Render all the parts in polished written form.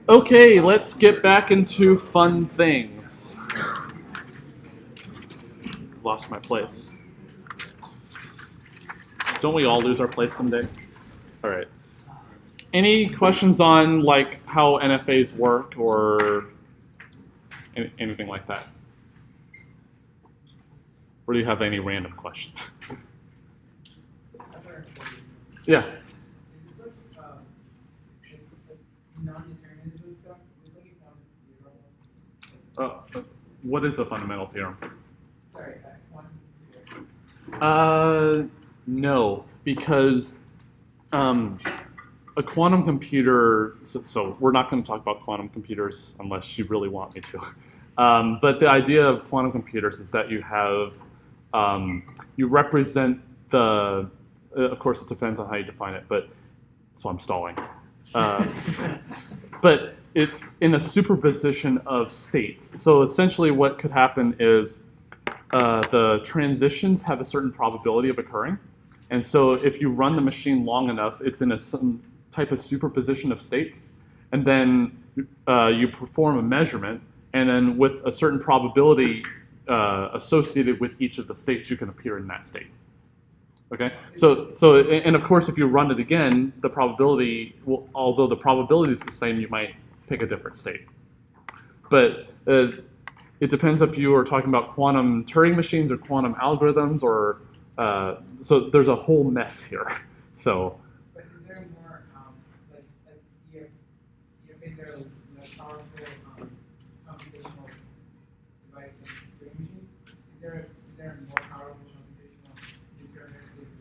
Okay, let's get back into fun things. Lost my place. Don't we all lose our place someday? All right. Any questions on like how NFAs work or anything like that? Or do you have any random questions? Yeah. What is a fundamental theorem? Sorry, No, because a quantum computer, so we're not going to talk about quantum computers unless you really want me to. But the idea of quantum computers is that you have, you represent the, of course it depends on how you define it, but, so I'm stalling. But it's in a superposition of states. So essentially what could happen is the transitions have a certain probability of occurring. And so if you run the machine long enough, it's in some type of superposition of states. And then you perform a measurement. And then with a certain probability associated with each of the states, you can appear in that state. Okay, and of course, if you run it again, the probability, well, although the probability is the same, you might pick a different state. But it depends if you are talking about quantum Turing machines or quantum algorithms, or so there's a whole mess here. So. But is there more is there a powerful computational device than Turing machines? Is there a more powerful computational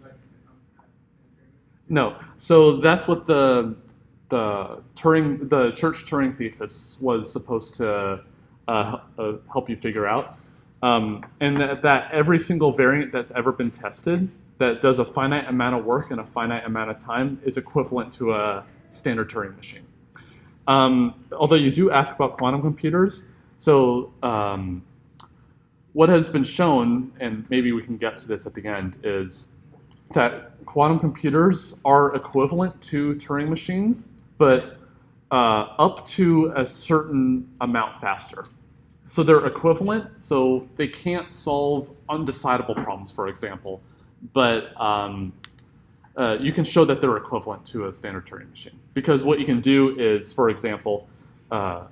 device than Turing? No. So that's what the Church-Turing thesis was supposed to help you figure out, and that every single variant that's ever been tested that does a finite amount of work in a finite amount of time is equivalent to a standard Turing machine. Although you do ask about quantum computers, so what has been shown, and maybe we can get to this at the end, is that quantum computers are equivalent to Turing machines, but up to a certain amount faster. So they're equivalent, so they can't solve undecidable problems, for example, but you can show that they're equivalent to a standard Turing machine. Because what you can do is, for example, the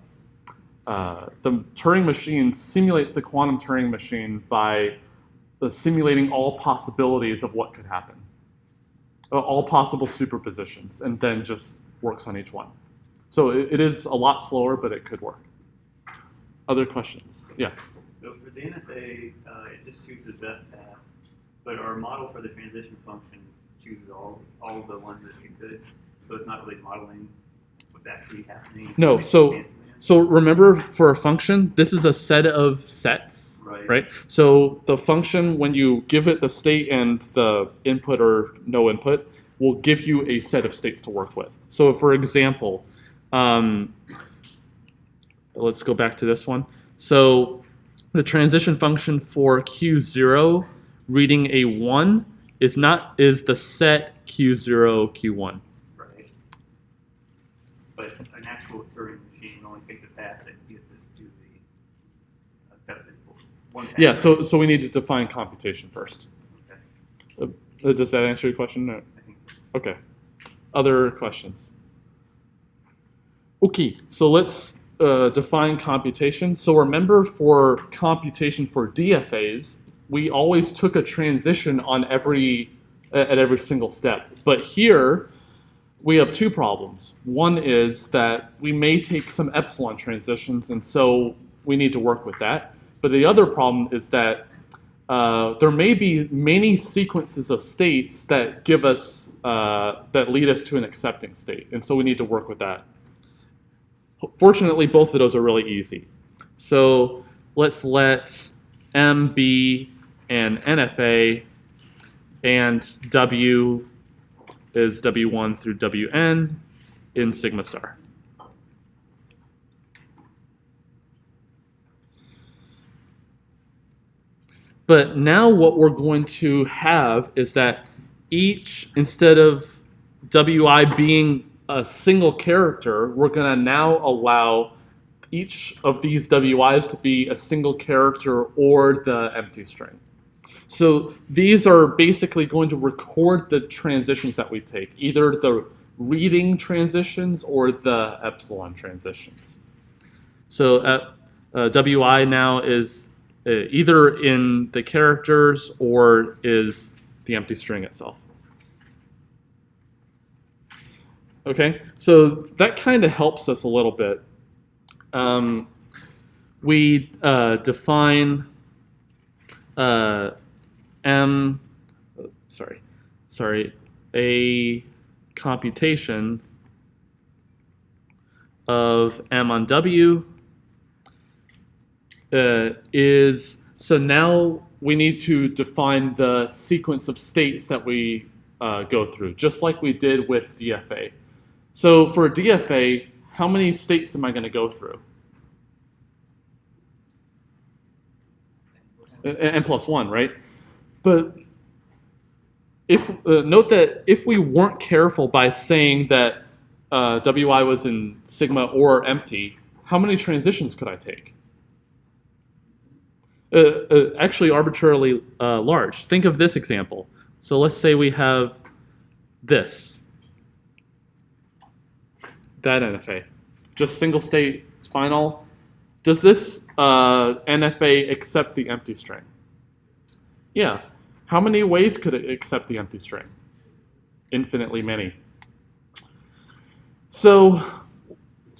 Turing machine simulates the quantum Turing machine by simulating all possibilities of what could happen, all possible superpositions, and then just works on each one. So it is a lot slower, but it could work. Other questions? Yeah. So for the NFA, it just chooses the best path, but our model for the transition function chooses all of the ones that you could. So it's not really modeling what's actually happening. No. So remember, for a function, this is a set of sets, right? So the function, when you give it the state and the input or no input, will give you a set of states to work with. So for example, let's go back to this one. So the transition function for Q0 reading a 1 is the set Q0, Q1. Right. But an actual Turing machine only picks the path that gets it to the accepted one path. Yeah, so we need to define computation first. Okay. Does that answer your question? No. I think so. Okay. Other questions? Okay, so let's define computation. So remember, for computation for DFAs, we always took a transition on at every single step. But here, we have two problems. One is that we may take some epsilon transitions, and so we need to work with that. But the other problem is that there may be many sequences of states that give us, that lead us to an accepting state, and so we need to work with that. Fortunately, both of those are really easy. So let's let M be an NFA, and W is W1 through Wn in sigma star. But now what we're going to have is that each, instead of Wi being a single character, we're going to now allow each of these WIs to be a single character or the empty string. So these are basically going to record the transitions that we take, either the reading transitions or the epsilon transitions. So WI now is either in the characters or is the empty string itself. Okay, so that kind of helps us a little bit. We define a computation of M on W is, so now we need to define the sequence of states that we go through, just like we did with DFA. So for DFA, how many states am I going to go through? N plus 1, right? But if note that if we weren't careful by saying that WI was in sigma or empty, how many transitions could I take? Actually arbitrarily large. Think of this example. So let's say we have this. That NFA. Just single state final. Does this NFA accept the empty string? Yeah. How many ways could it accept the empty string? Infinitely many. So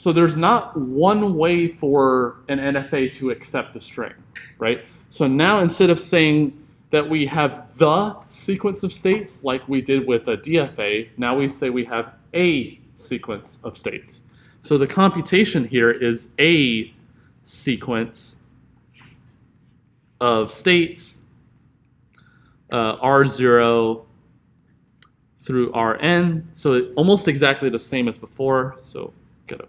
there's not one way for an NFA to accept a string, right? So now instead of saying that we have the sequence of states like we did with a DFA, now we say we have a sequence of states. So the computation here is a sequence of states, R0 through Rn. So almost exactly the same as before. So gotta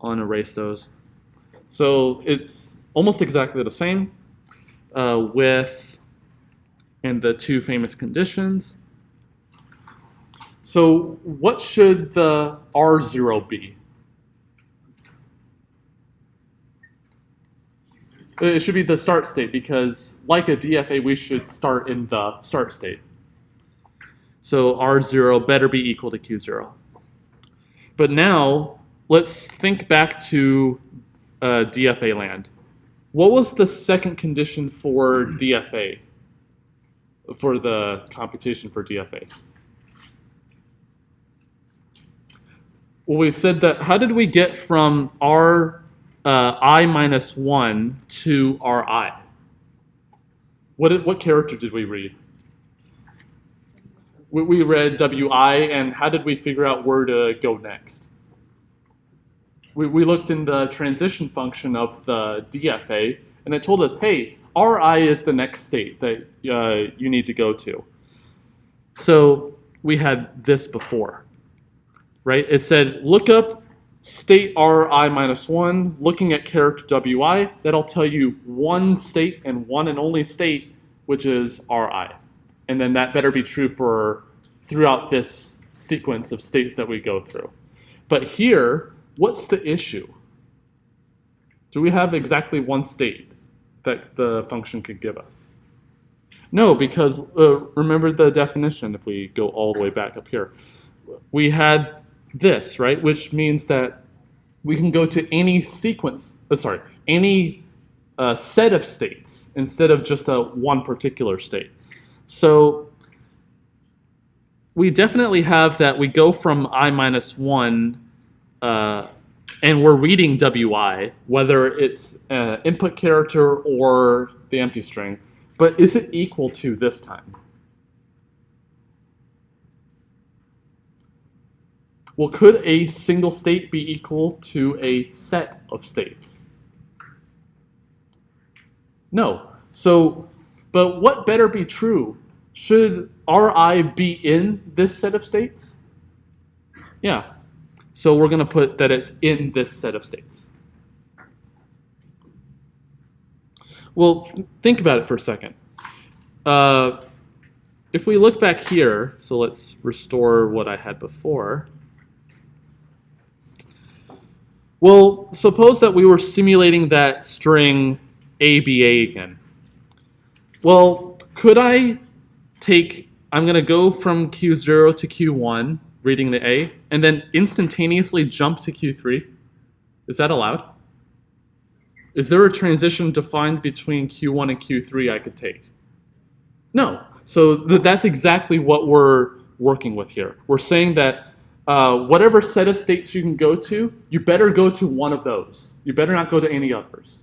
unerase those. So it's almost exactly the same with and the two famous conditions. So what should the R0 be? It should be the start state because like a DFA, we should start in the start state. So R0 better be equal to Q0. But now let's think back to DFA land. What was the second condition for DFA, for the computation for DFAs? Well, we said that, how did we get from I minus 1 to Ri? What character did we read? We read Wi, and how did we figure out where to go next? We looked in the transition function of the DFA, and it told us, hey, Ri is the next state that you need to go to. So we had this before, right? It said, look up state Ri minus 1, looking at character Wi, that'll tell you one state and one and only state, which is Ri. And then that better be true for throughout this sequence of states that we go through. But here, what's the issue? Do we have exactly one state that the function could give us? No, because remember the definition if we go all the way back up here. We had this, right? Which means that we can go to any sequence, any set of states instead of just one particular state. So we definitely have that we go from I minus 1 and we're reading Wi, whether it's input character or the empty string, but is it equal to this time? Well, could a single state be equal to a set of states? No. So, but what better be true? Should Ri be in this set of states? Yeah. So we're going to put that it's in this set of states. Well, think about it for a second. If we look back here, so let's restore what I had before. Well, suppose that we were simulating that string ABA again. Well, could I I'm going to go from Q0 to Q1, reading the A, and then instantaneously jump to Q3? Is that allowed? Is there a transition defined between Q1 and Q3 I could take? No. So that's exactly what we're working with here. We're saying that whatever set of states you can go to, you better go to one of those. You better not go to any others.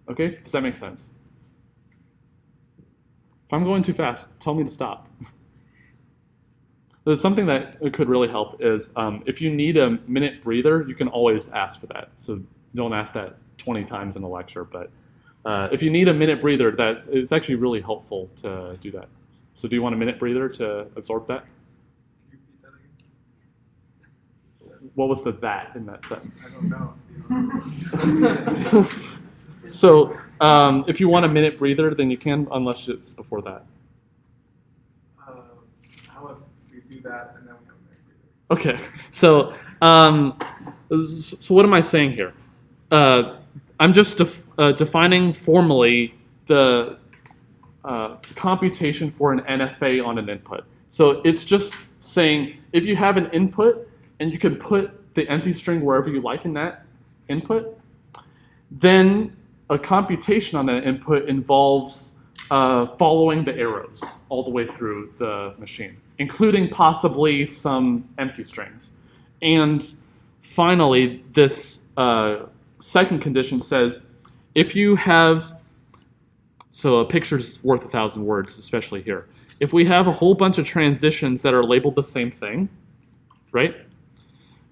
Okay? Does that make sense? If I'm going too fast, tell me to stop. There's something that could really help is if you need a minute breather, you can always ask for that. So don't ask that 20 times in a lecture, but if you need a minute breather, it's actually really helpful to do that. So do you want a minute breather to absorb that? Can you repeat that again? What was the that in that sentence? I don't know. So if you want a minute breather, then you can, unless it's before that. How about we do that and then we have a minute breather? Okay, so what am I saying here? I'm just defining formally the computation for an NFA on an input. So it's just saying if you have an input and you can put the empty string wherever you like in that input, then a computation on that input involves following the arrows all the way through the machine, including possibly some empty strings. And finally, this second condition says if you have, so a picture's worth 1,000 words, especially here. If we have a whole bunch of transitions that are labeled the same thing, right,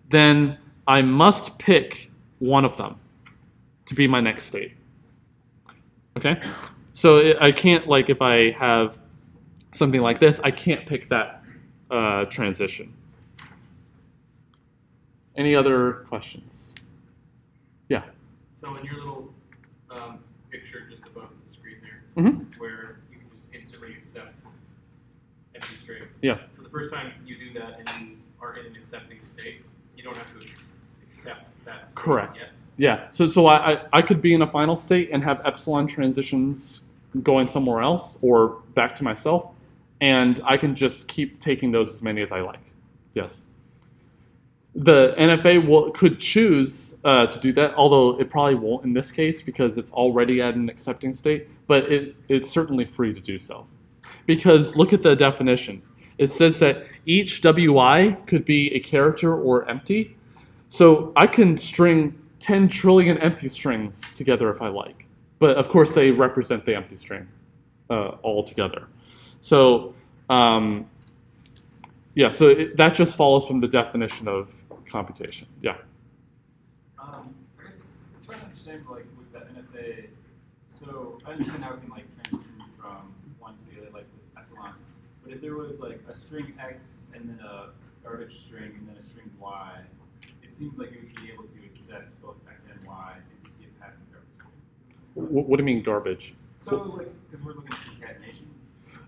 then I must pick one of them to be my next state. Okay? So I can't, like, if I have something like this, I can't pick that transition. Any other questions? Yeah. So in your little picture just above the screen there, where you can just instantly accept empty string. Yeah. So the first time you do that and you are in an accepting state, you don't have to accept that state Correct. yet. Yeah. So I could be in a final state and have epsilon transitions going somewhere else or back to myself, and I can just keep taking those as many as I like. Yes. The NFA could choose to do that, although it probably won't in this case because it's already at an accepting state, but it's certainly free to do so. Because look at the definition. It says that each WI could be a character or empty. So I can string 10 trillion empty strings together if I like. But of course they represent the empty string all together. So yeah, so that just follows from the definition of computation. Yeah. I guess I'm trying to understand, like, with the NFA. So I understand how it can like transition from one to the other, like with epsilons. But if there was like a string X and then a garbage string and then a string Y, it seems like it would be able to accept both X and Y and skip past the garbage string. What do you mean garbage? So like, because we're looking at concatenation.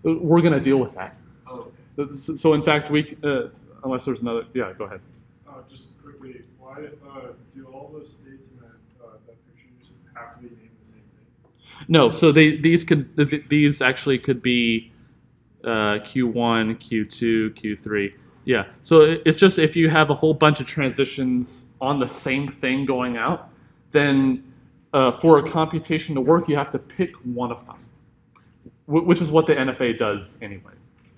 We're going to deal with that. Oh, okay. So in fact, unless there's another, yeah, go ahead. Just quickly, why do all those states in that picture just have to be named the same thing? No, so these actually could be Q1, Q2, Q3. Yeah, so it's just if you have a whole bunch of transitions on the same thing going out, then for a computation to work, you have to pick one of them, which is what the NFA does anyway.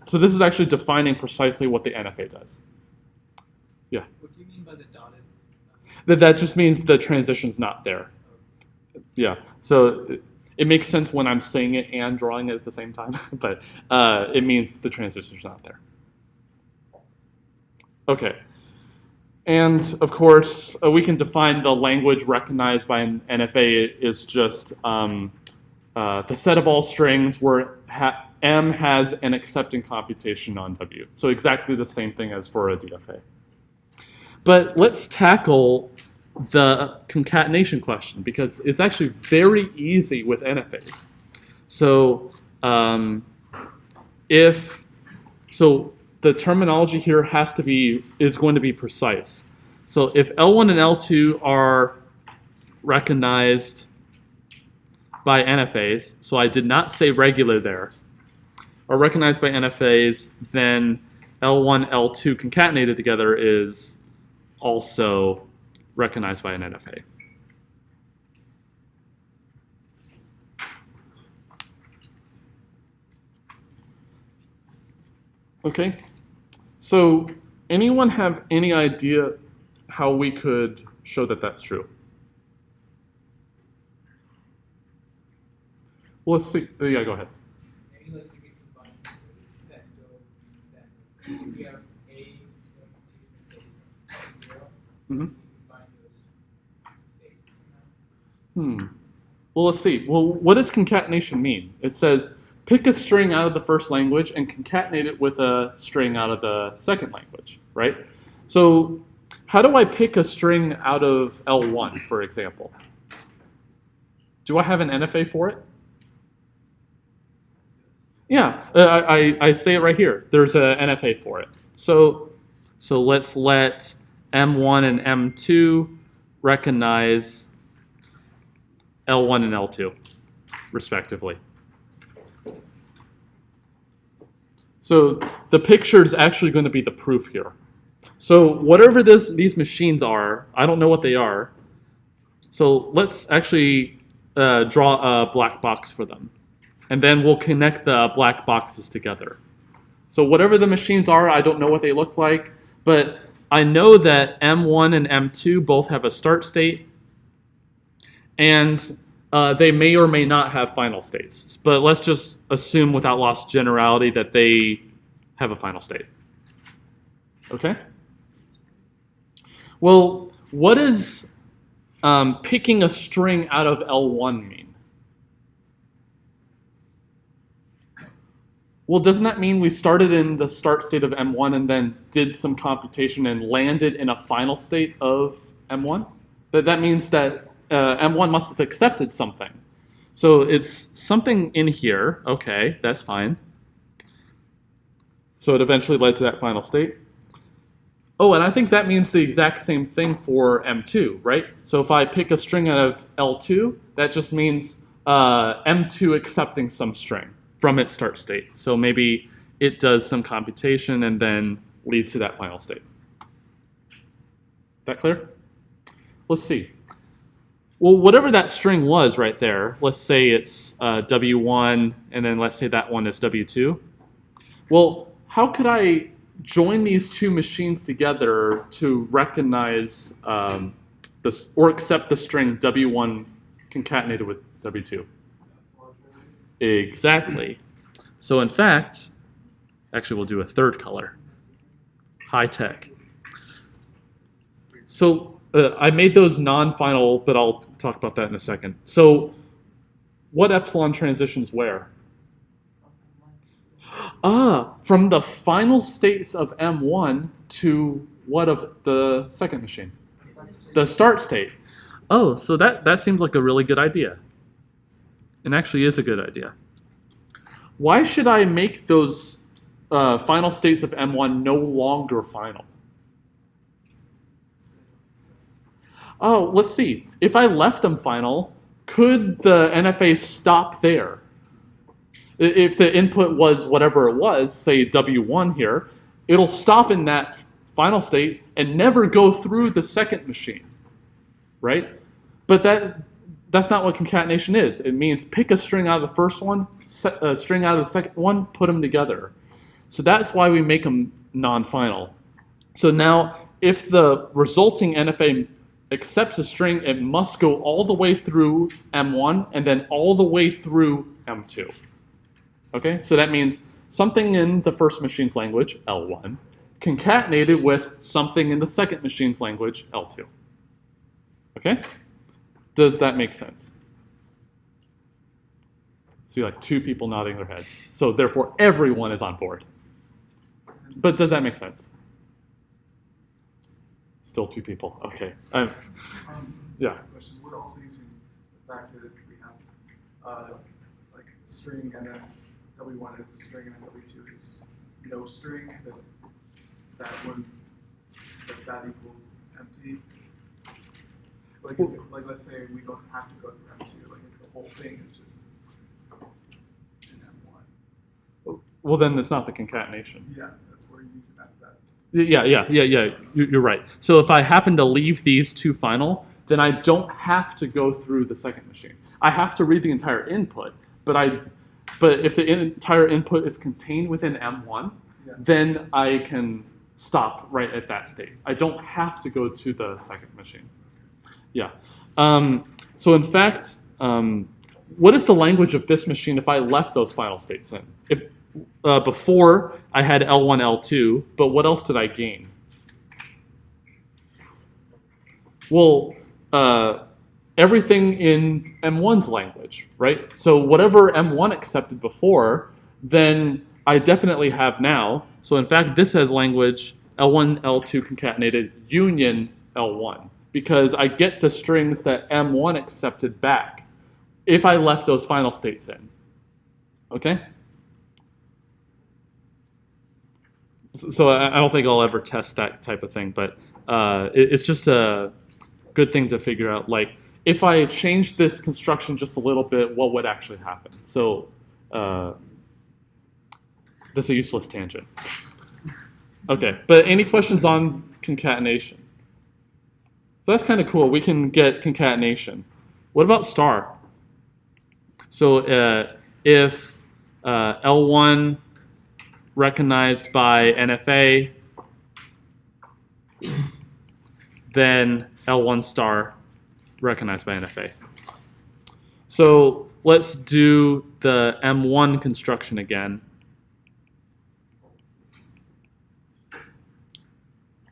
So this is actually defining precisely what the NFA does. Yeah. What do you mean by the dotted? That just means the transition's not there. Yeah. So it makes sense when I'm saying it and drawing it at the same time, but it means the transition's not there. Okay. And of course, we can define the language recognized by an NFA is just the set of all strings where M has an accepting computation on W. So exactly the same thing as for a DFA. But let's tackle the concatenation question because it's actually very easy with NFAs. So the terminology here is going to be precise. So if L1 and L2 are recognized by NFAs, so I did not say regular there, are recognized by NFAs, then L1, L2 concatenated together is also recognized by an NFA. Okay, so anyone have any idea how we could show that that's true? Well, let's see. Yeah, go ahead. Maybe like you get combined that go that if you have A zero, Mm-hmm. you combine those states. Well, let's see. Well, what does concatenation mean? It says pick a string out of the first language and concatenate it with a string out of the second language, right? So how do I pick a string out of L1, for example? Do I have an NFA for it? Yeah, I say it right here. There's a NFA for it. So let's let M1 and M2 recognize L1 and L2, respectively. So the picture is actually going to be the proof here. So whatever these machines are, I don't know what they are. So let's actually draw a black box for them. And then we'll connect the black boxes together. So whatever the machines are, I don't know what they look like, but I know that M1 and M2 both have a start state, and they may or may not have final states. But let's just assume without loss of generality that they have a final state. Okay? Well, what does picking a string out of L1 mean? Well, doesn't that mean we started in the start state of M1 and then did some computation and landed in a final state of M1? That means that M1 must have accepted something. So it's something in here. Okay, that's fine. So it eventually led to that final state. Oh, and I think that means the exact same thing for M2, right? So if I pick a string out of L2, that just means M2 accepting some string from its start state. So maybe it does some computation and then leads to that final state. That clear? Let's see. Well, whatever that string was right there, let's say it's W1, and then let's say that one is W2. Well, how could I join these two machines together to recognize this or accept the string W1 concatenated with W2? Exactly. So in fact, actually we'll do a third color. High tech. So I made those non-final, but I'll talk about that in a second. So what epsilon transitions where? From the final states of M1 to what of the second machine? The start state. Oh, so that seems like a really good idea. It actually is a good idea. Why should I make those final states of M1 no longer final? Oh, let's see. If I left them final, could the NFA stop there? If the input was whatever it was, say W1 here, it'll stop in that final state and never go through the second machine, right? But that's not what concatenation is. It means pick a string out of the first one, a string out of the second one, put them together. So that's why we make them non-final. So now if the resulting NFA accepts a string, it must go all the way through M1 and then all the way through M2. Okay, so that means something in the first machine's language, L1, concatenated with something in the second machine's language, L2. Okay? Does that make sense? See, like two people nodding their heads. So therefore, everyone is on board. But does that make sense? Still two people. Okay. Yeah. Question. We're also using the fact that we have like a string and a W1 is a string and a W2 is no string. That equals empty. Like, if, like let's say we don't have to go through M2, like if the whole thing is just in M1. Well, then it's not the concatenation. Yeah, that's where you use it after that. Yeah. You're right. So if I happen to leave these two final, then I don't have to go through the second machine. I have to read the entire input, but if the entire input is contained within M1, Yeah. then I can stop right at that state. I don't have to go to the second machine. Yeah. So in fact, what is the language of this machine if I left those final states in? If before I had L1, L2, but what else did I gain? Well, everything in M1's language, right? So whatever M1 accepted before, then I definitely have now. So in fact, this has language L1, L2 concatenated union L1, because I get the strings that M1 accepted back if I left those final states in. Okay? So I don't think I'll ever test that type of thing, but it's just a good thing to figure out. Like, if I change this construction just a little bit, what would actually happen? So that's a useless tangent. Okay, but any questions on concatenation? So that's kind of cool. We can get concatenation. What about star? So if L1 recognized by NFA, then L1 star recognized by NFA. So let's do the M1 construction again.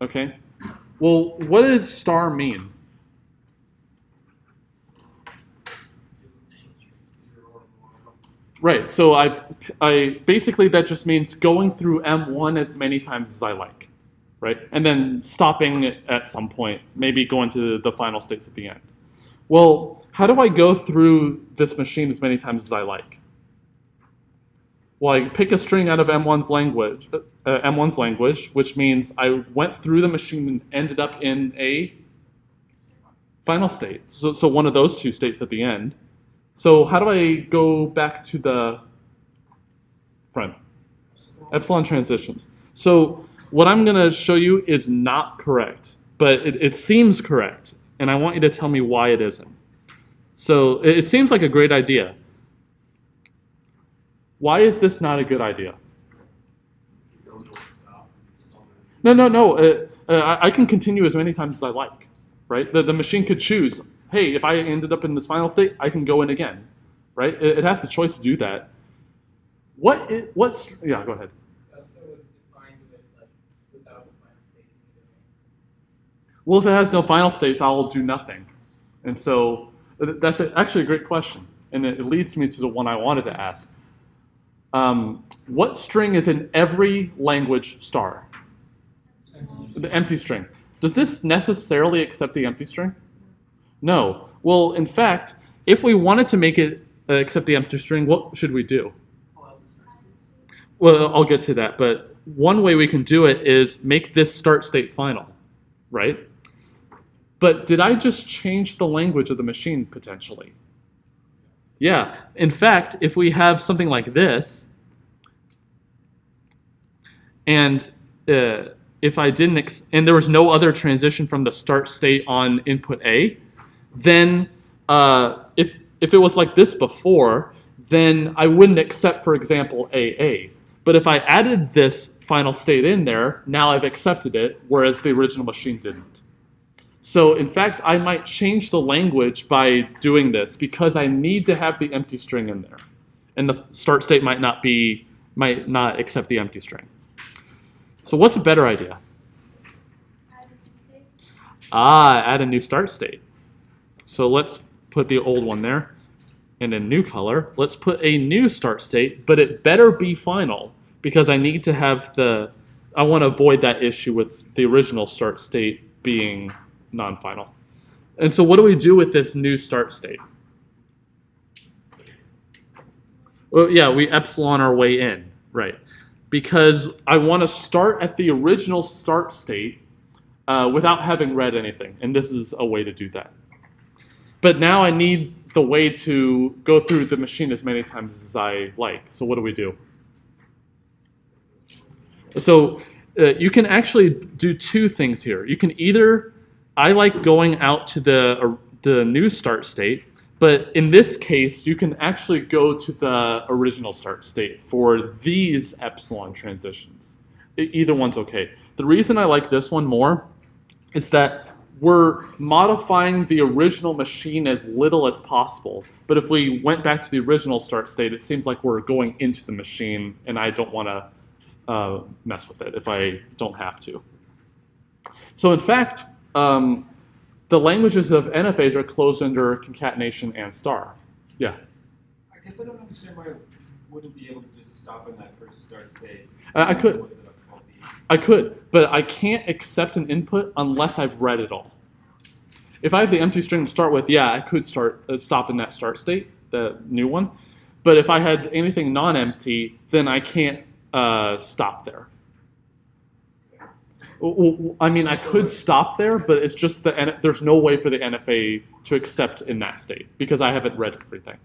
Okay. Well, what does star mean? Right, so I basically that just means going through M1 as many times as I like, right? And then stopping at some point, maybe going to the final states at the end. Well, how do I go through this machine as many times as I like? Well, I pick a string out of M1's language, which means I went through the machine and ended up in a final state. So one of those two states at the end. So how do I go back to the front? Epsilon transitions. So what I'm going to show you is not correct, but it seems correct, and I want you to tell me why it isn't. So it seems like a great idea. Why is this not a good idea? No. I can continue as many times as I like, right? The machine could choose, hey, if I ended up in this final state, I can go in again, right? It has the choice to do that. Yeah, go ahead. Well, if it has no final states, I'll do nothing. And so that's actually a great question. And it leads me to the one I wanted to ask. What string is in every language star? The empty string. Does this necessarily accept the empty string? No. Well, in fact, if we wanted to make it accept the empty string, what should we do? Well, I'll get to that, but one way we can do it is make this start state final, right? But did I just change the language of the machine potentially? Yeah. In fact, if we have something like this, and if I didn't, and there was no other transition from the start state on input A, then if it was like this before, then I wouldn't accept, for example, AA. But if I added this final state in there, now I've accepted it, whereas the original machine didn't. So in fact, I might change the language by doing this because I need to have the empty string in there. And the start state might not accept the empty string. So what's a better idea? Add a new start state. So let's put the old one there in a new color. Let's put a new start state, but it better be final because I need to have I want to avoid that issue with the original start state being non-final. And so what do we do with this new start state? Well, yeah, we epsilon our way in, right? Because I want to start at the original start state without having read anything. And this is a way to do that. But now I need the way to go through the machine as many times as I like. So what do we do? So you can actually do two things here. You can either, I like going out to the new start state, but in this case, you can actually go to the original start state for these epsilon transitions. Either one's okay. The reason I like this one more is that we're modifying the original machine as little as possible. But if we went back to the original start state, it seems like we're going into the machine, and I don't want to mess with it if I don't have to. So in fact, the languages of NFAs are closed under concatenation and star. Yeah? I guess I don't understand why I wouldn't be able to just stop in that first start state. I could. Was it a faulty? I could, but I can't accept an input unless I've read it all. If I have the empty string to start with, yeah, I could stop in that start state, the new one. But if I had anything non-empty, then I can't stop there. I mean, I could stop there, but it's just there's no way for the NFA to accept in that state because I haven't read everything.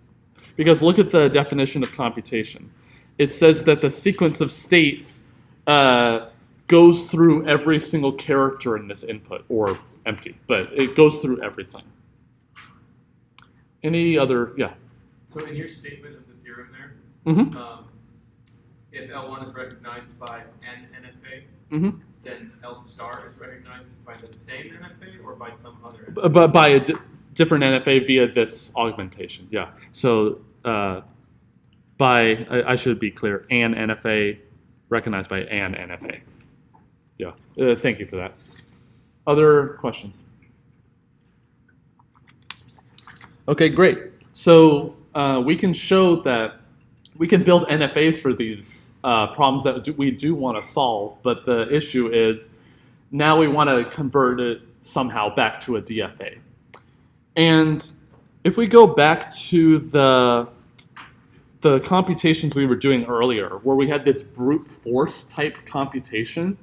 Because look at the definition of computation. It says that the sequence of states goes through every single character in this input, or empty, but it goes through everything. Any other, yeah? So in your statement of the theorem there, Mm-hmm. If L1 is recognized by an NFA, Mm-hmm. then L star is recognized by the same NFA or by some other NFA? But by a different NFA via this augmentation, yeah. So I should be clear, an NFA recognized by an NFA. Yeah, thank you for that. Other questions? Okay, great. So we can show that we can build NFAs for these problems that we do want to solve, but the issue is now we want to convert it somehow back to a DFA. And if we go back to the computations we were doing earlier, where we had this brute force type computation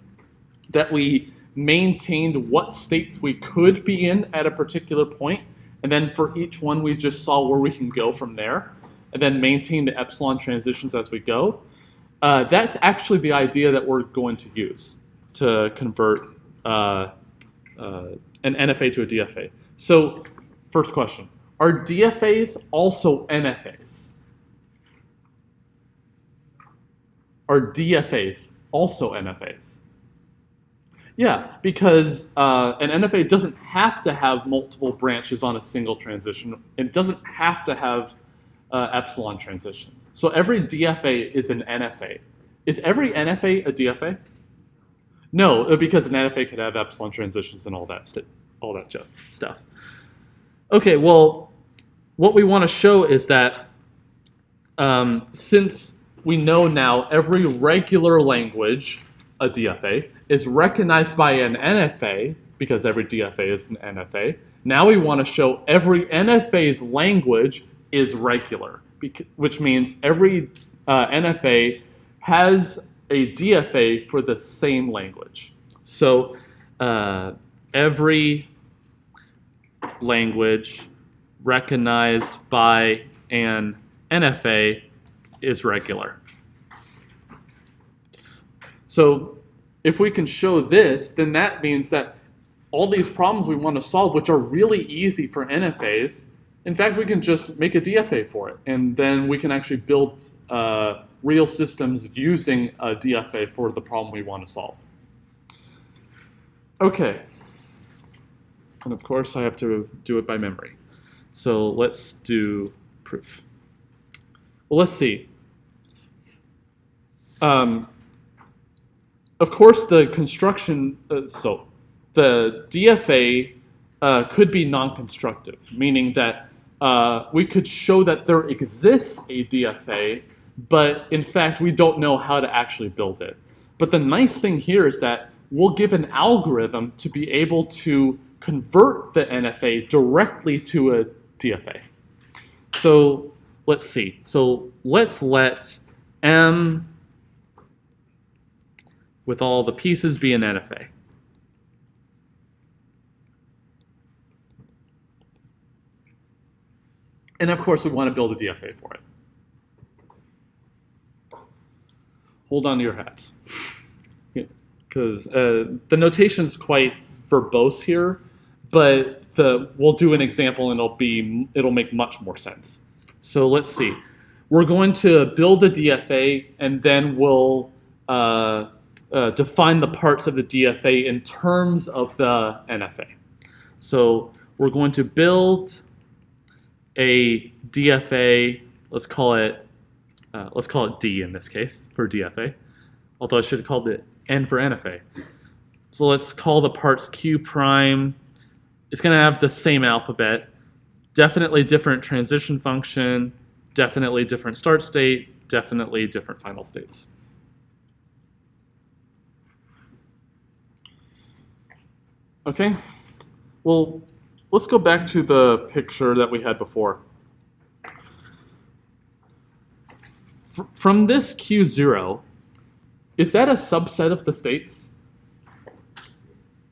that we maintained what states we could be in at a particular point, and then for each one we just saw where we can go from there, and then maintain the epsilon transitions as we go. That's actually the idea that we're going to use to convert an NFA to a DFA. So first question, are DFAs also NFAs? Are DFAs also NFAs? Yeah, because an NFA doesn't have to have multiple branches on a single transition. It doesn't have to have epsilon transitions. So every DFA is an NFA. Is every NFA a DFA? No, because an NFA could have epsilon transitions and all that stuff. Okay, well, what we want to show is that since we know now every regular language, a DFA, is recognized by an NFA, because every DFA is an NFA, now we want to show every NFA's language is regular, which means every NFA has a DFA for the same language. So every language recognized by an NFA is regular. So if we can show this, then that means that all these problems we want to solve, which are really easy for NFAs, in fact, we can just make a DFA for it, and then we can actually build real systems using a DFA for the problem we want to solve. Okay. And of course, I have to do it by memory. So let's do proof. Well, let's see. Of course, the construction, so the DFA could be non-constructive, meaning that we could show that there exists a DFA, but in fact, we don't know how to actually build it. But the nice thing here is that we'll give an algorithm to be able to convert the NFA directly to a DFA. So let's see. So let's let M with all the pieces be an NFA. And of course, we want to build a DFA for it. Hold on to your hats. Because the notation is quite verbose here, but we'll do an example and it'll make much more sense. So let's see. We're going to build a DFA, and then we'll define the parts of the DFA in terms of the NFA. So we're going to build a DFA. Let's call it D in this case for DFA. Although I should have called it N for NFA. So let's call the parts Q prime. It's going to have the same alphabet. Definitely different transition function. Definitely different start state. Definitely different final states. Okay. Well, let's go back to the picture that we had before. From this Q0, is that a subset of the states?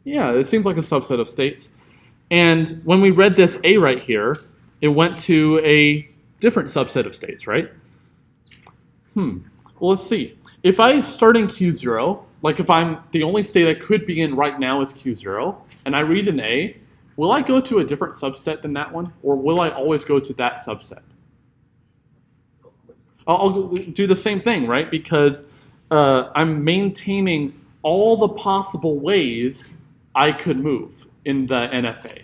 Yeah, it seems like a subset of states. And when we read this A right here, it went to a different subset of states, right? Well, let's see. If I start in Q0, like if I'm the only state I could be in right now is Q0, and I read an A, will I go to a different subset than that one, or will I always go to that subset? I'll do the same thing, right? Because I'm maintaining all the possible ways I could move in the NFA.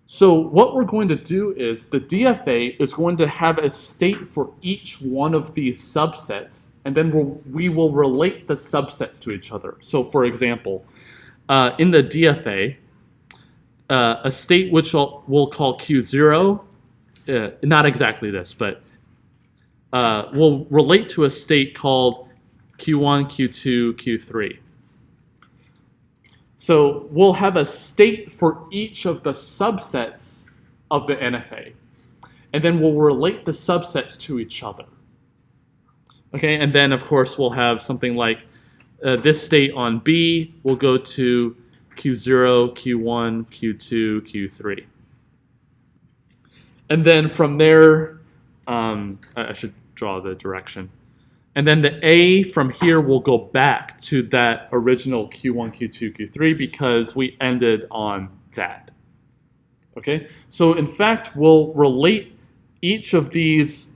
So what we're going to do is the DFA is going to have a state for each one of these subsets, and then we will relate the subsets to each other. So for example, in the DFA, a state which we'll call Q0, not exactly this, but will relate to a state called Q1, Q2, Q3. So we'll have a state for each of the subsets of the NFA, and then we'll relate the subsets to each other. Okay, and then of course we'll have something like this state on B will go to Q0, Q1, Q2, Q3. And then from there, I should draw the direction. And then the A from here will go back to that original Q1, Q2, Q3 because we ended on that. Okay, so in fact, we'll relate each of these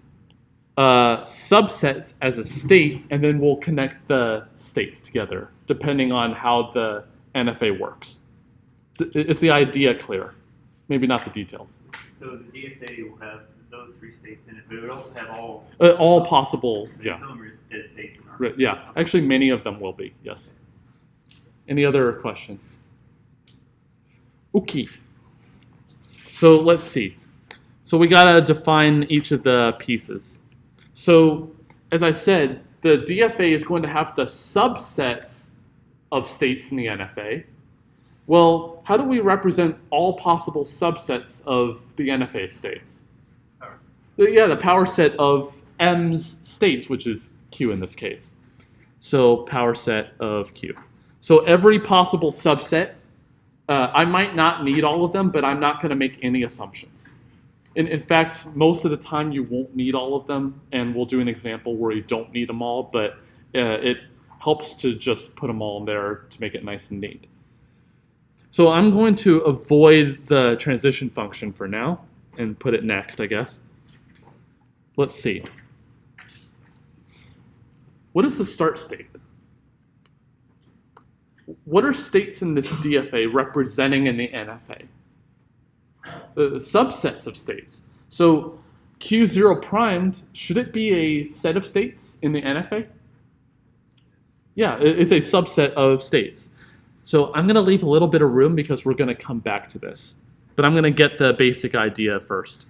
subsets as a state, and then we'll connect the states together, depending on how the NFA works. Is the idea clear? Maybe not the details. So the DFA will have those three states in it, but it would also have all possible, so yeah. Some of them are dead states. Right, yeah, actually many of them will be, yes. Any other questions? Okay. So let's see. So we gotta define each of the pieces. So as I said, the DFA is going to have the subsets of states in the NFA. Well, how do we represent all possible subsets of the NFA states? Yeah, the power set of M's states, which is Q in this case. So power set of Q. So every possible subset, I might not need all of them, but I'm not going to make any assumptions. In fact, most of the time you won't need all of them, and we'll do an example where you don't need them all, but it helps to just put them all in there to make it nice and neat. So I'm going to avoid the transition function for now and put it next, I guess. Let's see. What is the start state? What are states in this DFA representing in the NFA? The subsets of states. So Q0 primed, should it be a set of states in the NFA? Yeah, it's a subset of states. So I'm going to leave a little bit of room because we're going to come back to this. But I'm going to get the basic idea first.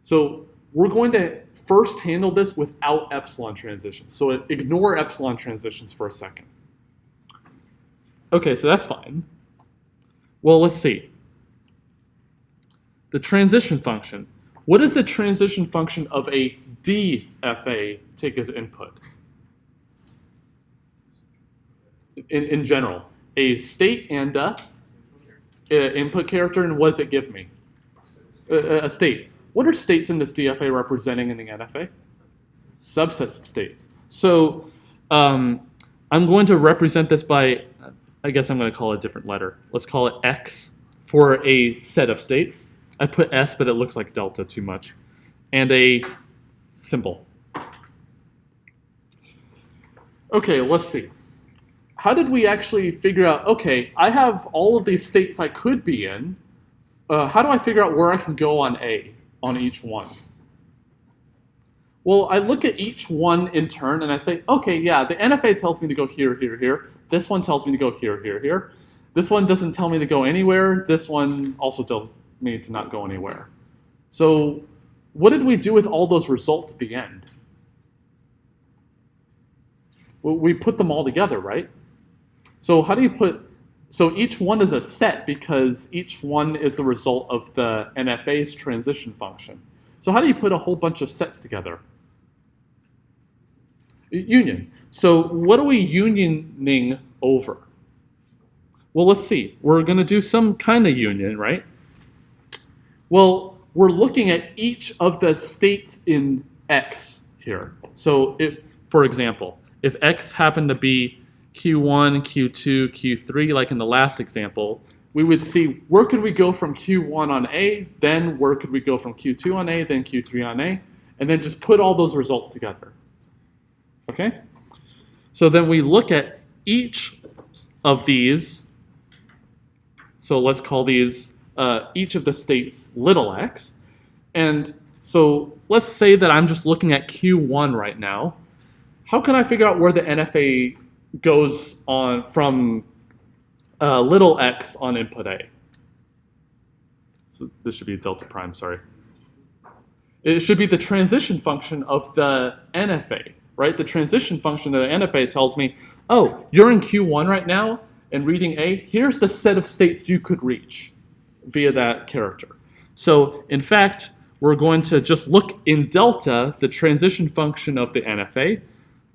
So we're going to first handle this without epsilon transitions. So ignore epsilon transitions for a second. Okay, so that's fine. Well, let's see. The transition function. What does the transition function of a DFA take as input? In general, a state and a input character, and what does it give me? A state. What are states in this DFA representing in the NFA? Subsets of states. So I'm going to represent this by, I guess I'm going to call it a different letter. Let's call it X for a set of states. I put S, but it looks like delta too much. And a symbol. Okay, let's see. How did we actually figure out, okay, I have all of these states I could be in. How do I figure out where I can go on A, on each one? Well, I look at each one in turn and I say, okay, yeah, the NFA tells me to go here, here, here. This one tells me to go here, here, here. This one doesn't tell me to go anywhere. This one also tells me to not go anywhere. So what did we do with all those results at the end? Well, we put them all together, right? So how do you put, so each one is a set because each one is the result of the NFA's transition function. So how do you put a whole bunch of sets together? Union. So what are we unioning over? Well, let's see. We're going to do some kind of union, right? Well, we're looking at each of the states in X here. So if, for example, if X happened to be Q1, Q2, Q3, like in the last example, we would see where could we go from Q1 on A, then where could we go from Q2 on A, then Q3 on A, and then just put all those results together. Okay? So then we look at each of these. So let's call these each of the states little x. And so let's say that I'm just looking at Q1 right now. How can I figure out where the NFA goes on from little x on input A? So this should be delta prime, sorry. It should be the transition function of the NFA, right? The transition function of the NFA tells me, oh, you're in Q1 right now and reading A. Here's the set of states you could reach via that character. So in fact, we're going to just look in delta, the transition function of the NFA,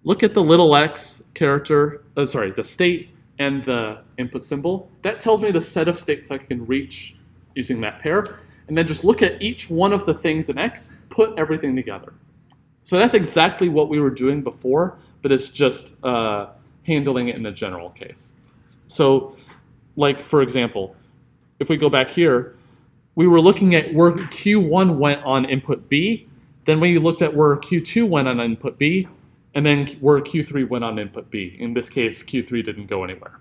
look at the little x character, the state and the input symbol. That tells me the set of states I can reach using that pair. And then just look at each one of the things in X, put everything together. So that's exactly what we were doing before, but it's just handling it in a general case. So like, for example, if we go back here, we were looking at where Q1 went on input B, then we looked at where Q2 went on input B, and then where Q3 went on input B. In this case, Q3 didn't go anywhere.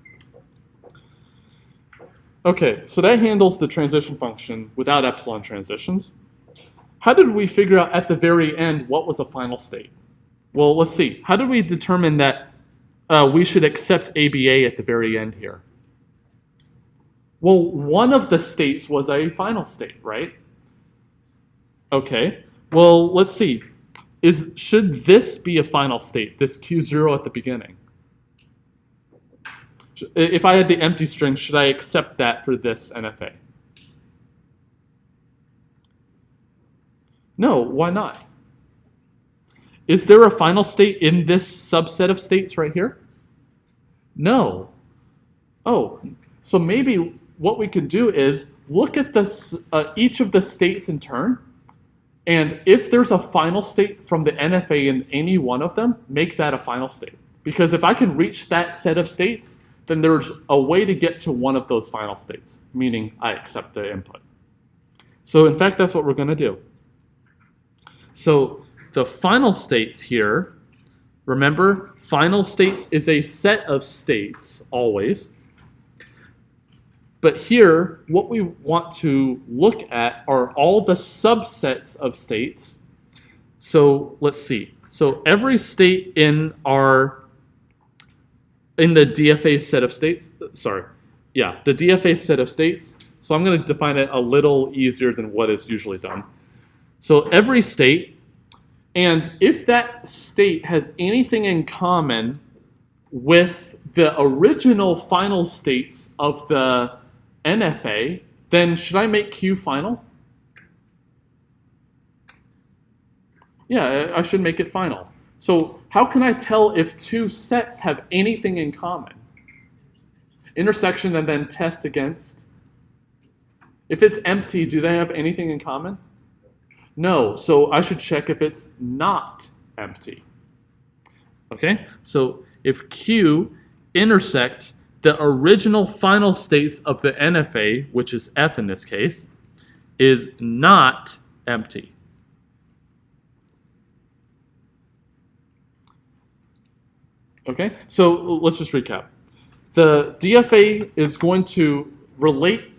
Okay, so that handles the transition function without epsilon transitions. How did we figure out at the very end what was a final state? Well, let's see. How did we determine that we should accept ABA at the very end here? Well, one of the states was a final state, right? Okay, well, let's see. Should this be a final state, this Q0 at the beginning? If I had the empty string, should I accept that for this NFA? No, why not? Is there a final state in this subset of states right here? No. Oh, so maybe what we could do is look at this, each of the states in turn, and if there's a final state from the NFA in any one of them, make that a final state. Because if I can reach that set of states, then there's a way to get to one of those final states, meaning I accept the input. So in fact, that's what we're going to do. So the final states here, remember, final states is a set of states always. But here, what we want to look at are all the subsets of states. So let's see. So every state in the DFA set of states, the DFA set of states. So I'm going to define it a little easier than what is usually done. So every state, and if that state has anything in common with the original final states of the NFA, then should I make Q final? Yeah, I should make it final. So how can I tell if two sets have anything in common? Intersection and then test against If it's empty, do they have anything in common? No, so I should check if it's not empty. Okay, so if Q intersect the original final states of the NFA, which is F in this case, is not empty. Okay, so let's just recap. The DFA is going to relate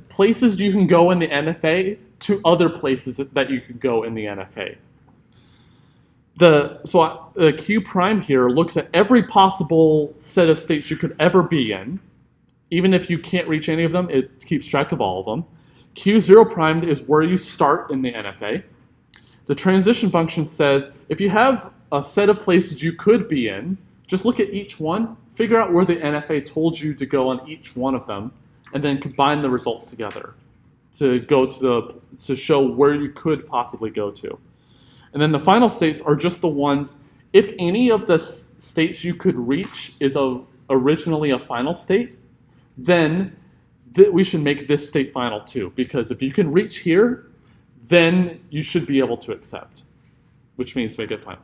places you can go in the NFA to other places that you could go in the NFA. The Q prime here looks at every possible set of states you could ever be in. Even if you can't reach any of them, it keeps track of all of them. Q0 primed is where you start in the NFA. The transition function says if you have a set of places you could be in, just look at each one, figure out where the NFA told you to go on each one of them, and then combine the results together to go to show where you could possibly go to. And then the final states are just the ones, if any of the states you could reach is originally a final state, then we should make this state final too, because if you can reach here, then you should be able to accept, which means make it final.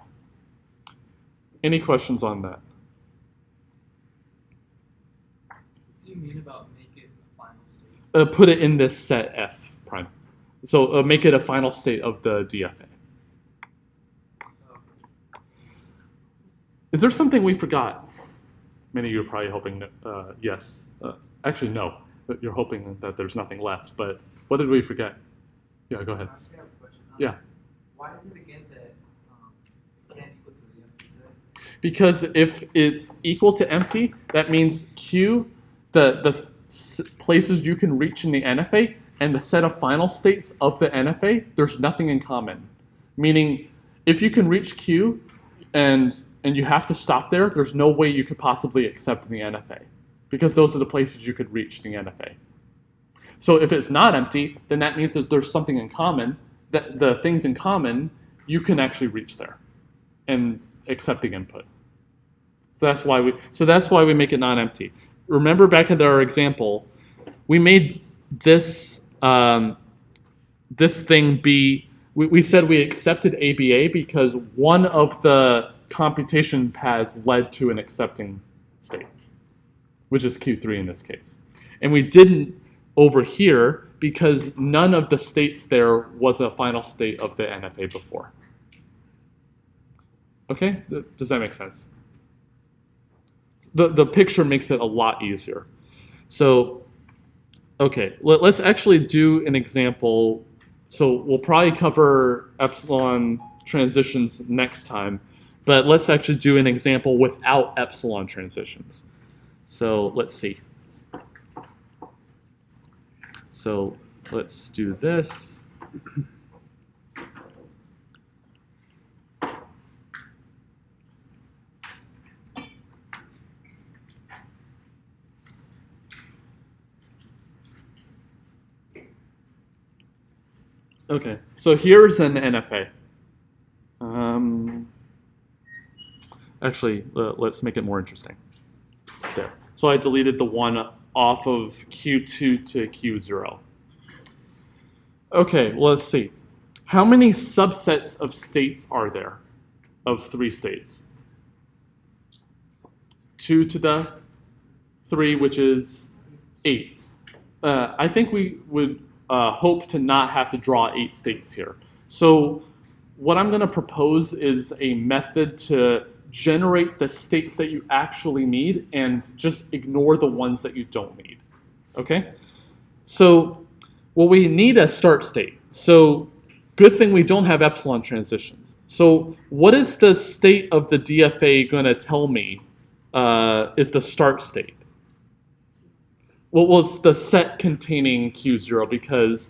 Any questions on that? What do you mean about make it a final state? Put it in this set F prime. So make it a final state of the DFA. Is there something we forgot? Many of you are probably hoping that, yes. Actually, no. You're hoping that there's nothing left, but what did we forget? Yeah, go ahead. I actually have a question. Yeah. Why is it again that it can't equal to the empty set? Because if it's equal to empty, that means Q, the places you can reach in the NFA, and the set of final states of the NFA, there's nothing in common. Meaning, if you can reach Q and you have to stop there, there's no way you could possibly accept in the NFA, because those are the places you could reach in the NFA. So if it's not empty, then that means that there's something in common, that the things in common, you can actually reach there and accept the input. So that's why we make it non-empty. Remember back at our example, we made this this thing be, we said we accepted ABA because one of the computation paths led to an accepting state, which is Q3 in this case. And we didn't over here because none of the states there was a final state of the NFA before. Okay, does that make sense? The picture makes it a lot easier. So, okay, let's actually do an example. So we'll probably cover epsilon transitions next time, but let's actually do an example without epsilon transitions. So let's see. So let's do this. Okay, so here's an NFA. Actually, let's make it more interesting. There. So I deleted the one off of Q2 to Q0. Okay, let's see. How many subsets of states are there of 3 states? 2 to the 3, which is 8. I think we would hope to not have to draw 8 states here. So what I'm going to propose is a method to generate the states that you actually need and just ignore the ones that you don't need. Okay? So, well, we need a start state. So good thing we don't have epsilon transitions. So what is the state of the DFA going to tell me is the start state? Well, it's the set containing Q0 because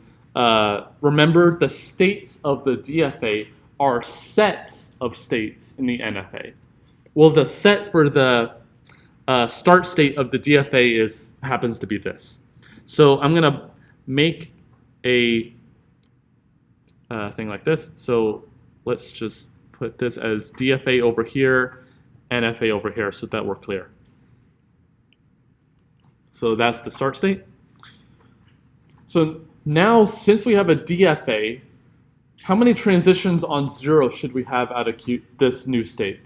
remember the states of the DFA are sets of states in the NFA. Well, the set for the start state of the DFA happens to be this. So I'm going to make a thing like this. So let's just put this as DFA over here, NFA over here, so that we're clear. So that's the start state. So Now, since we have a DFA, how many transitions on 0 should we have out of this new state?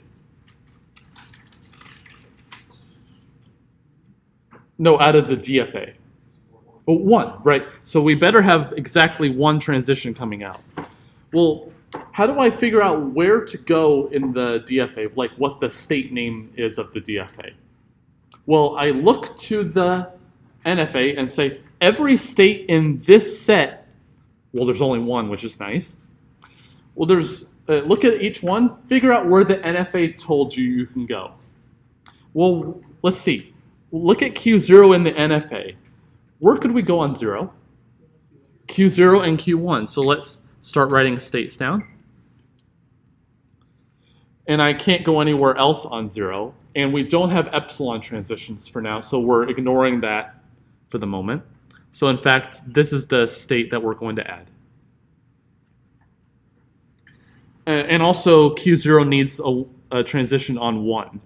No, out of the DFA. Oh, 1, right. So we better have exactly 1 transition coming out. Well, how do I figure out where to go in the DFA, like what the state name is of the DFA? Well, I look to the NFA and say, every state in this set, well, there's only 1, which is nice. Well, look at each one, figure out where the NFA told you can go. Well, let's see. Look at Q0 in the NFA. Where could we go on 0? Q0 and Q1. So let's start writing states down. And I can't go anywhere else on 0. And we don't have epsilon transitions for now, so we're ignoring that for the moment. So in fact, this is the state that we're going to add. And also, Q0 needs a transition on 1.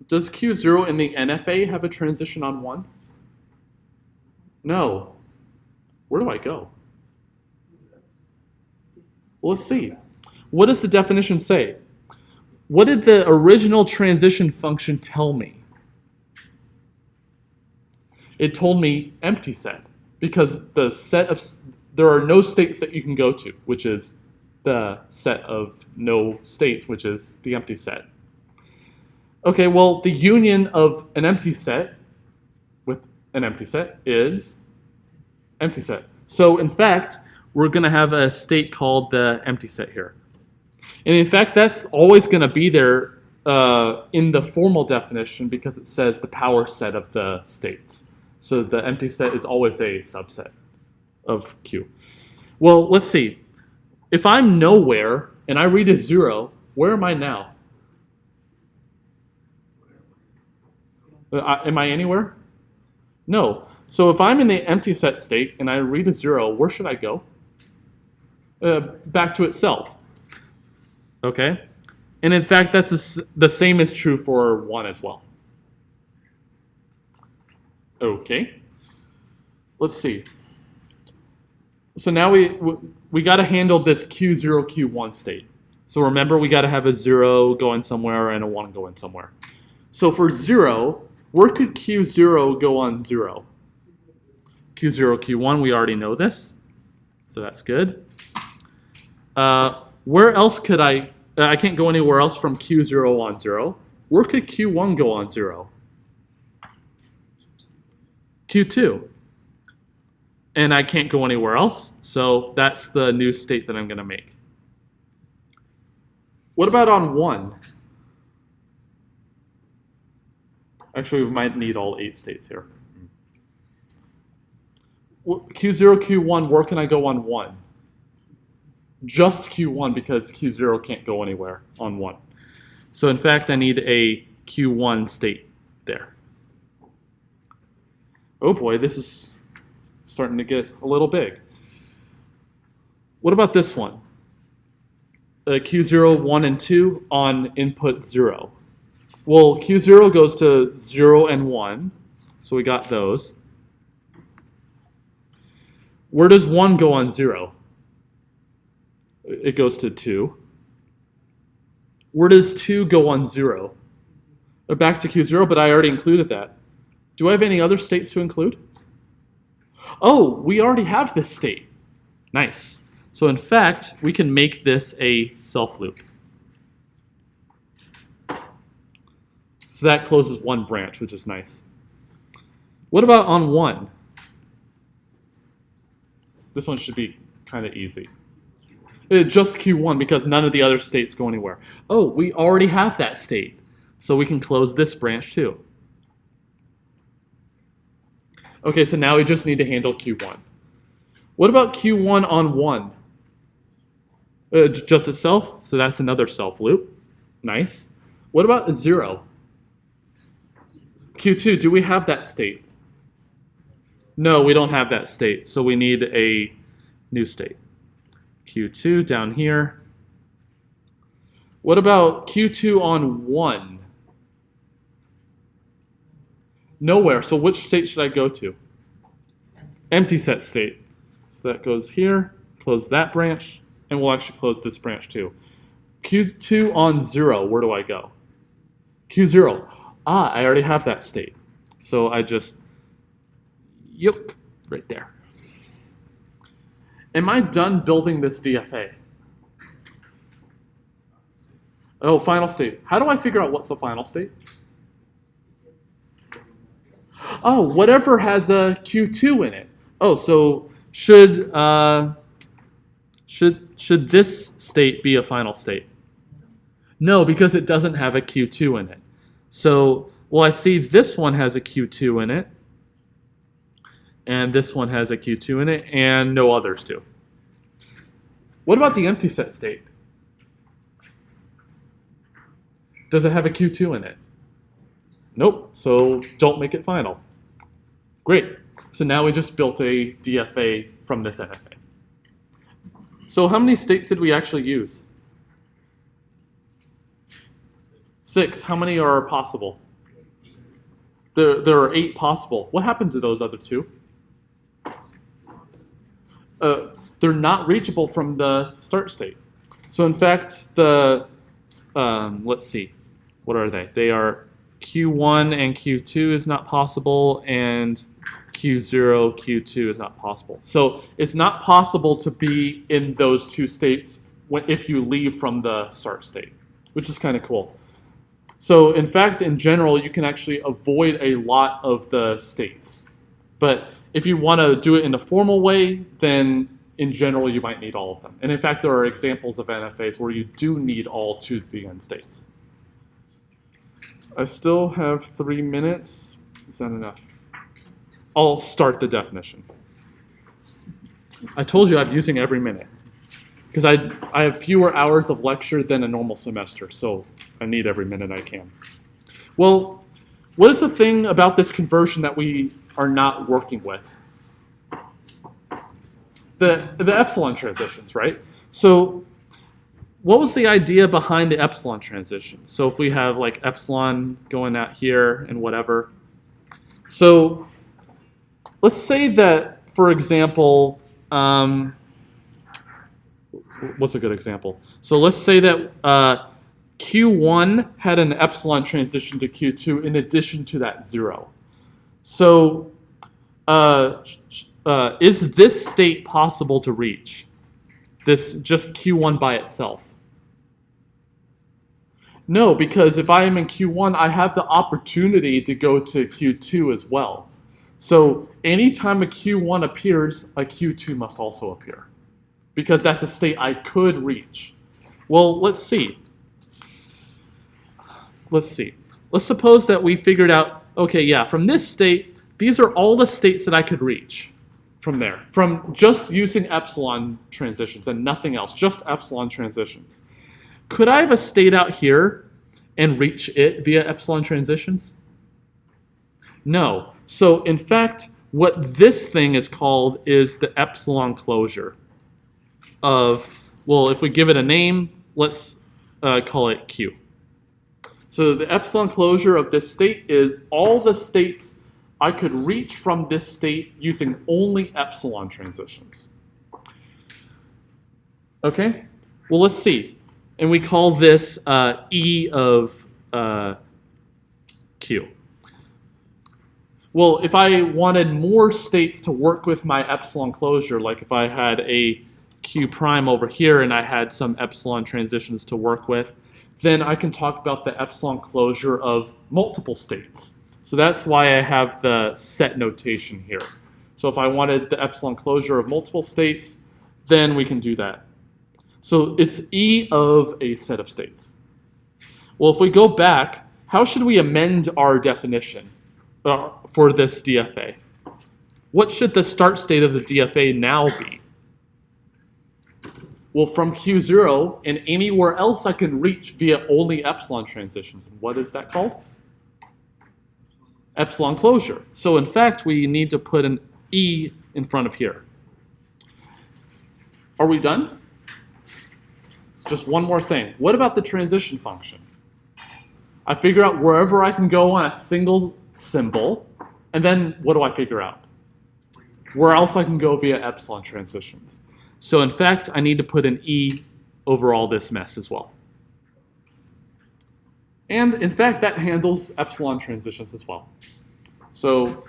Does Q0 in the NFA have a transition on 1? No. Where do I go? Well, let's see. What does the definition say? What did the original transition function tell me? It told me empty set, because the set of there are no states that you can go to, which is the set of no states, which is the empty set. Okay, well, the union of an empty set with an empty set is empty set. So in fact, we're going to have a state called the empty set here. And in fact, that's always going to be there in the formal definition because it says the power set of the states. So the empty set is always a subset of Q. Well, let's see. If I'm nowhere and I read a 0, where am I now? Am I anywhere? No. So if I'm in the empty set state and I read a 0, where should I go? Back to itself. Okay? And in fact, that's the same is true for 1 as well. Okay. Let's see. So now we got to handle this Q0, Q1 state. So remember, we got to have a 0 going somewhere and a 1 going somewhere. So for 0, where could Q0 go on 0? Q0, Q1, we already know this. So that's good. Where else could I can't go anywhere else from Q0 on 0. Where could Q1 go on 0? Q2. And I can't go anywhere else, so that's the new state that I'm going to make. What about on 1? Actually, we might need all 8 states here. Q0, Q1, where can I go on 1? Just Q1 because Q0 can't go anywhere on 1. So in fact, I need a Q1 state there. Oh boy, this is starting to get a little big. What about this one? Q0, 1, and 2 on input 0. Well, Q0 goes to 0 and 1, so we got those. Where does 1 go on 0? It goes to 2. Where does 2 go on 0? Back to Q0, but I already included that. Do I have any other states to include? Oh, we already have this state. Nice. So in fact, we can make this a self loop. So that closes one branch, which is nice. What about on 1? This one should be kind of easy. Just Q1 because none of the other states go anywhere. Oh, we already have that state. So we can close this branch too. Okay, so now we just need to handle Q1. What about Q1 on 1? Just itself, so that's another self loop. Nice. What about 0? Q2, do we have that state? No, we don't have that state, so we need a new state. Q2 down here. What about Q2 on 1? Nowhere, so which state should I go to? empty set state. So that goes here, close that branch, and we'll actually close this branch too. Q2 on 0, where do I go? Q0. Ah, I already have that state. So I just, yep, right there. Am I done building this DFA? Oh, final state. How do I figure out what's the final state? Oh, whatever has a Q2 in it. Oh, so should this state be a final state? No, because it doesn't have a Q2 in it. So, well, I see this one has a Q2 in it, and this one has a Q2 in it, and no others do. What about the empty set state? Does it have a Q2 in it? Nope, so don't make it final. Great, so now we just built a DFA from this NFA. So how many states did we actually use? 6, how many are possible? There are 8 possible. What happened to those other 2? They're not reachable from the start state. So in fact, let's see, what are they? They are Q1 and Q2 is not possible, and Q0, Q2 is not possible. So it's not possible to be in those 2 states if you leave from the start state, which is kind of cool. So in fact, in general, you can actually avoid a lot of the states. But if you want to do it in a formal way, then in general, you might need all of them. And in fact, there are examples of NFAs where you do need all 2 to the n states. I still have 3 minutes. Is that enough? I'll start the definition. I told you I'm using every minute because I have fewer hours of lecture than a normal semester, so I need every minute I can. Well, what is the thing about this conversion that we are not working with? The epsilon transitions, right? So what was the idea behind the epsilon transition? So if we have like epsilon going out here and whatever. So let's say that, for example, what's a good example? So let's say that Q1 had an epsilon transition to Q2 in addition to that 0. So is this state possible to reach? This just Q1 by itself? No, because if I am in Q1, I have the opportunity to go to Q2 as well. So anytime a Q1 appears, a Q2 must also appear, because that's a state I could reach. Well, let's see. Let's suppose that we figured out, okay, yeah, from this state, these are all the states that I could reach from there, from just using epsilon transitions and nothing else, just epsilon transitions. Could I have a state out here and reach it via epsilon transitions? No. So in fact, what this thing is called is the epsilon closure of, well, if we give it a name, let's call it Q. So the epsilon closure of this state is all the states I could reach from this state using only epsilon transitions. Okay, well, let's see. And we call this E of Q. Well, if I wanted more states to work with my epsilon closure, like if I had a Q prime over here and I had some epsilon transitions to work with, then I can talk about the epsilon closure of multiple states. So that's why I have the set notation here. So if I wanted the epsilon closure of multiple states, then we can do that. So it's E of a set of states. Well, if we go back, how should we amend our definition for this DFA? What should the start state of the DFA now be? Well, from Q0 and anywhere else I can reach via only epsilon transitions. What is that called? Epsilon closure. So in fact, we need to put an E in front of here. Are we done? Just one more thing. What about the transition function? I figure out wherever I can go on a single symbol, and then what do I figure out? where else I can go via epsilon transitions. So in fact, I need to put an E over all this mess as well. And in fact, that handles epsilon transitions as well. So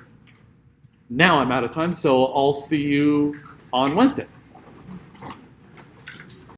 now I'm out of time, so I'll see you on Wednesday.